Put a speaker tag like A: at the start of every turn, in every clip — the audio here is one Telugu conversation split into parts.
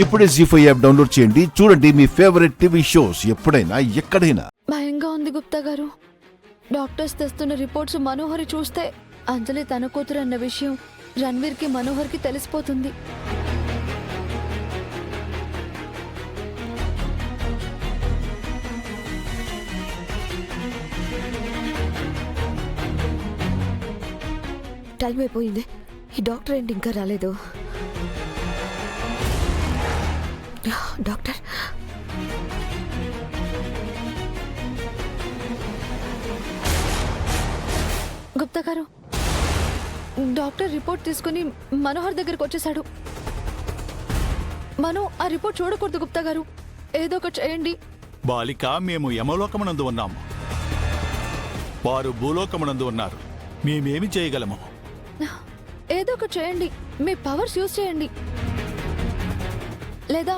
A: ఇప్పుడే జీ5 యాప్ డౌన్లోడ్ చేయండి. చూడండి మీ ఫేవరెట్ టీవీ షోస్ ఎప్పుడైనా ఎక్కడైనా.
B: భయంగా ఉంది గుప్తా గారు. డాక్టర్స్ తెస్తున్న రిపోర్ట్స్ మనోహరి చూస్తే అంజలి తన కూతురు అన్న విషయం రణ్వీర్కి మనోహర్కి తెలిసిపోతుంది. టైం అయిపోయింది. ఈ డాక్టర్ ఏంటి ఇంకా రాలేదు? డాక్టర్ గుప్తా గారు, డాక్టర్ రిపోర్ట్ తీసుకుని మనోహర్ దగ్గరకు వచ్చేసాడు. మనం ఆ రిపోర్ట్ చూడకూడదు గుప్తా గారు, ఏదో ఒకటి చేయండి.
C: బాలిక, మేము యమలోకమునందు ఉన్నాము, వారు భూలోకమునందు ఉన్నారు. మేమేమి చేయగలము?
B: ఏదో ఒకటి చేయండి, మీ పవర్స్ యూజ్ చేయండి. లేదా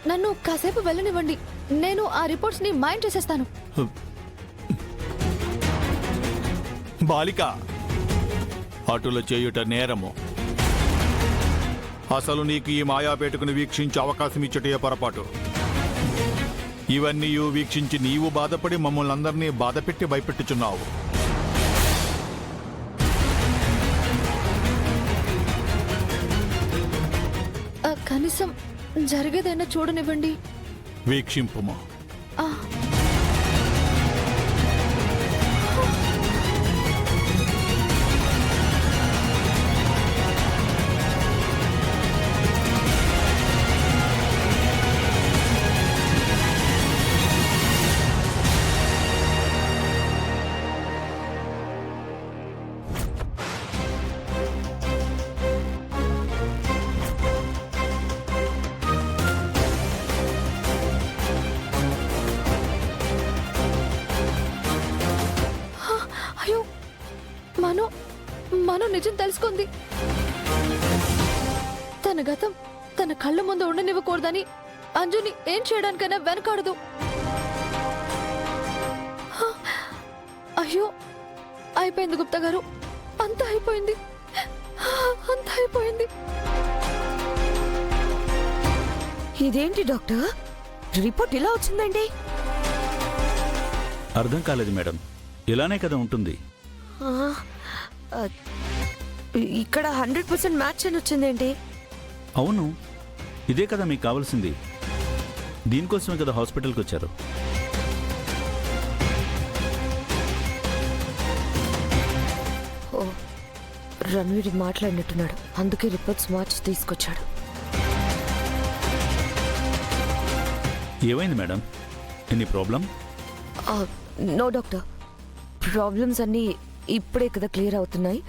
B: నన్ను కాసేపు వెళ్ళనివ్వండి, నేను ఆ రిపోర్ట్స్ ని మైండ్ చేసేస్తాను.
C: బాలిక, అటుల చేయుట నేరము. అసలు నీకు ఈ మాయాపేటకును వీక్షించే అవకాశం ఇచ్చటే పొరపాటు. ఇవన్నీ వీక్షించి నీవు బాధపడి మమ్మల్ని అందరినీ బాధపెట్టి భయపెట్టుచున్నావు.
B: కనీసం జరిగేదైనా చూడనివ్వండి.
C: వీక్షింపుము.
B: అయ్యో, మనో నిజం తెలుసుకుంది. తన గతం తన కళ్ళ ముందు ఉండనివ్వకూడదని అంజుని ఏం చేయడానికైనా వెనకాడదు. అయ్యో, అయిపోయింది గుప్తా గారు, అంతా అయిపోయింది, అంతా అయిపోయింది.
D: ఇదేంటి డాక్టర్, రిపోర్ట్ ఇలా వచ్చిందండి?
E: అర్థం కాలేదు మేడం, ఇలానే కదా ఉంటుంది.
D: ఇక్కడ 100% మ్యాచ్ అని వచ్చిందేంటి?
E: అవును, ఇదే కదా మీకు కావాల్సింది. దీనికోసమే కదా హాస్పిటల్కి వచ్చారు.
D: ఓ, రణ్వీర్ మాట్లాడినట్టున్నాడు, అందుకే రిపోర్ట్స్ మార్చి తీసుకొచ్చాడు.
E: ఏమైంది madam, any problem?
D: No doctor, problems అన్నీ ఇప్పుడే కదా క్లియర్ అవుతున్నాయి.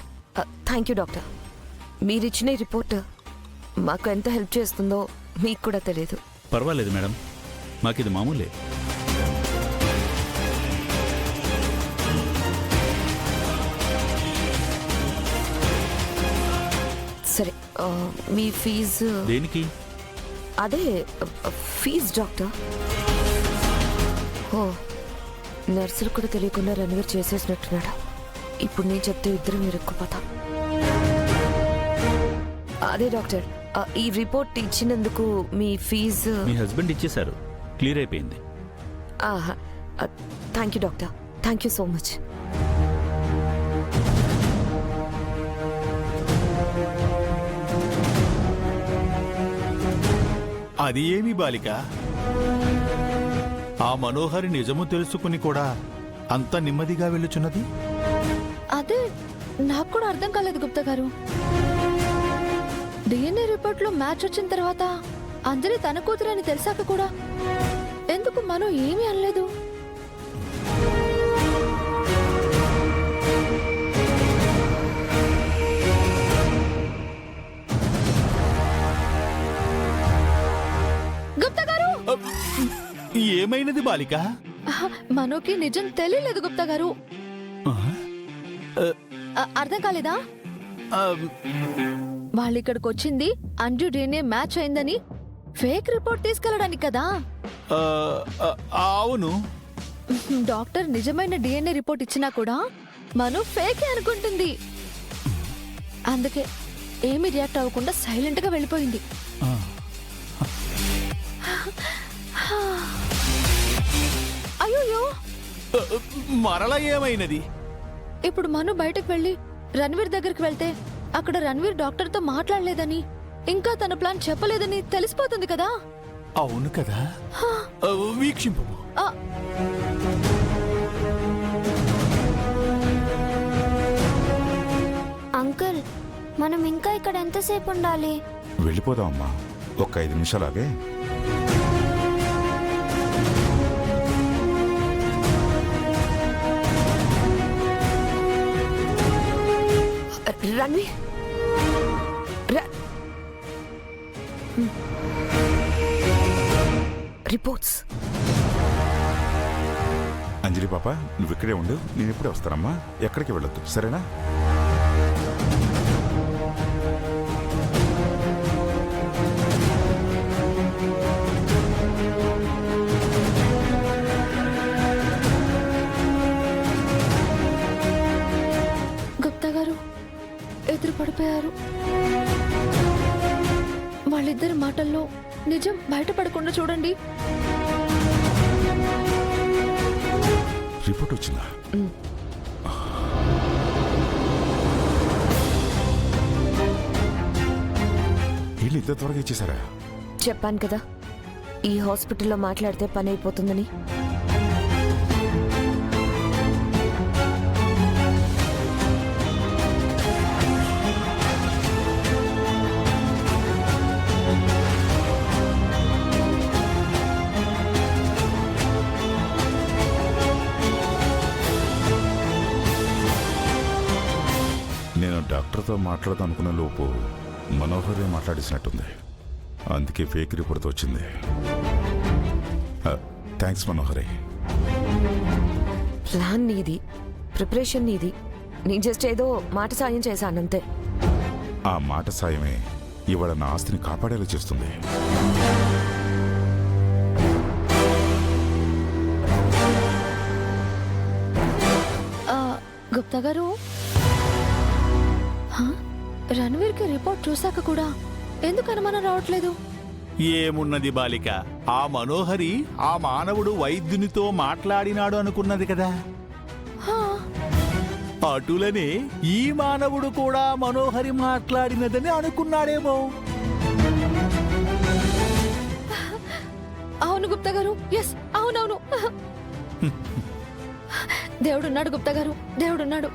D: Thank you doctor. మీరిచ్చిన రిపోర్ట్ మాకు ఎంత హెల్ప్ చేస్తుందో మీకు కూడా తెలియదు.
E: పర్వాలేదు మేడం, మాకిది మామూలే.
D: సరే, మీ ఫీజు?
E: దేనికి?
D: అదే ఫీజు డాక్టర్. ఓ, నర్సులు కూడా తెలియకుండా రణ్వీర్ చేసేసినట్టున్నాడు. ఇప్పుడు నేను చెప్తే ఇద్దరు మీరు ఎక్కుపోతాం. అదే డాక్టర్, ఈ రిపోర్ట్ ఇచ్చినందుకు మీ ఫీజు?
E: మీ హస్బెండ్ ఇచ్చేశారు, క్లియర్ అయిపోయింది.
D: Thank you doctor, thank you so much.
C: అది ఏమి బాలిక, ఆ మనోహరి నిజము తెలుసుకుని కూడా అంత నెమ్మదిగా వెళ్ళుచున్నది?
B: అదే నాకు కూడా అర్థం కాలేదు గుప్తా గారు. డిఎన్ఏ రిపోర్ట్ లో మ్యాచ్ వచ్చిన తర్వాత అంజలి తన కూతురు అని తెలిసాక కూడా ఎందుకు మనం ఏమీ అనలేదు? గుప్తా గారు,
C: ఏమైనది బాలిక?
B: మనోకి నిజం తెలియలేదు గుప్తా గారు. అర్థం కాలేదా? వాళ్ళు ఇక్కడికి వచ్చింది అంజు డిఎన్ఏ మ్యాచ్ అయిందని ఫేక్ రిపోర్ట్ తీసుకెళ్ళడానికి కదా.
C: అవును.
B: డాక్టర్ నిజమైన డిఎన్ఏ రిపోర్ట్ ఇచ్చినా కూడా మను ఫేకే అనుకుంటుంది. అందుకే ఏమీ రియాక్ట్ అవ్వకుండా సైలెంట్ గా వెళ్ళిపోయింది. అయ్యో,
C: మరలా ఏమైనది?
B: ఇప్పుడు మను బయటకు వెళ్ళి రణ్వీర్ దగ్గరికి వెళ్తే అక్కడ రణ్వీర్ డాక్టర్తో మాట్లాడలేదని ఇంకా తన ప్లాన్ చెప్పలేదని తెలిసిపోతుంది కదా.
C: అవును కదా, వీక్షింపు.
B: ఆ,
F: అంకుల్ మనం ఇంకా ఇక్కడ ఎంతసేపు ఉండాలి?
G: వెళ్ళిపోదాం అమ్మా, ఒక్క 5 నిమిషాలాగే.
D: రణ్వీర్ రిపోర్ట్స్.
G: అంజలి పాప, నువ్వు ఇక్కడే ఉండు, నేను ఇప్పుడే వస్తానమ్మా. ఎక్కడికి వెళ్ళొద్దు, సరేనా?
B: గుప్తా గారు ఎదురు పడిపోయారు. వాళ్ళిద్దరి మాటల్లో నిజం బయటపడకుండా చూడండి.
G: రిపోర్ట్ వచ్చిందా? వీళ్ళు ఇంత త్వరగా ఇచ్చేసారా?
D: చెప్పాను కదా, ఈ హాస్పిటల్లో మాట్లాడితే పని అయిపోతుందని.
G: నేను డాక్టర్తో మాట్లాడదాం అనుకున్న లోపు మనోహరే మాట్లాడేసినట్టుంది. అందుకే ఫేక్ రిపోర్ట్ వచ్చింది. థ్యాంక్స్ మనోహరే.
D: ప్లాన్ నీది, ప్రిపరేషన్ నీది. నేను జస్ట్ ఏదో మాట సాయం చేశానంతే.
G: ఆ మాట సాయమే ఇవాళ నా ఆస్తిని కాపాడేలా చేస్తుంది.
B: గుప్తా గారు, రణ్వీర్ కి రిపోర్ట్ చూశాక కూడా ఎందుకు అనుమానం రావట్లేదు?
C: ఏమున్నది బాలిక, ఆ మనోహరి ఆ మానవుడు వైద్యునితో మాట్లాడినాడు అనుకున్నది కదా.
B: హా,
C: అటులనే ఈ మానవుడు కూడా మనోహరి మాట్లాడినదని అనుకున్నాడేమో.
B: అవును గుప్తా గారు, ఎస్ అవునవును. దేవుడున్నాడు గుప్తా గారు, దేవుడున్నాడు.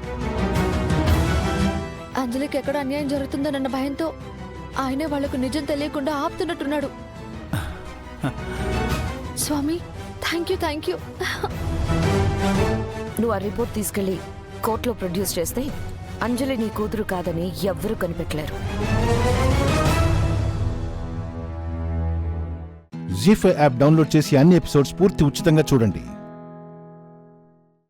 B: అంజలికి ఎక్కడ అన్యాయం జరుగుతుందోనన్న భయంతో ఆయనే వాళ్లకు నిజం తెలియకుండా ఆపుతున్నట్టున్నాడు. స్వామి, థ్యాంక్ యూ.
D: నువ్వు ఆ రిపోర్ట్ తీసుకెళ్లి కోర్టులో ప్రొడ్యూస్ చేస్తే అంజలి నీ కూతురు కాదని ఎవ్వరూ కనిపెట్టలేరు.
A: జీ5 యాప్ డౌన్లోడ్ చేసి అన్ని ఎపిసోడ్స్ పూర్తి ఉచితంగా చూడండి.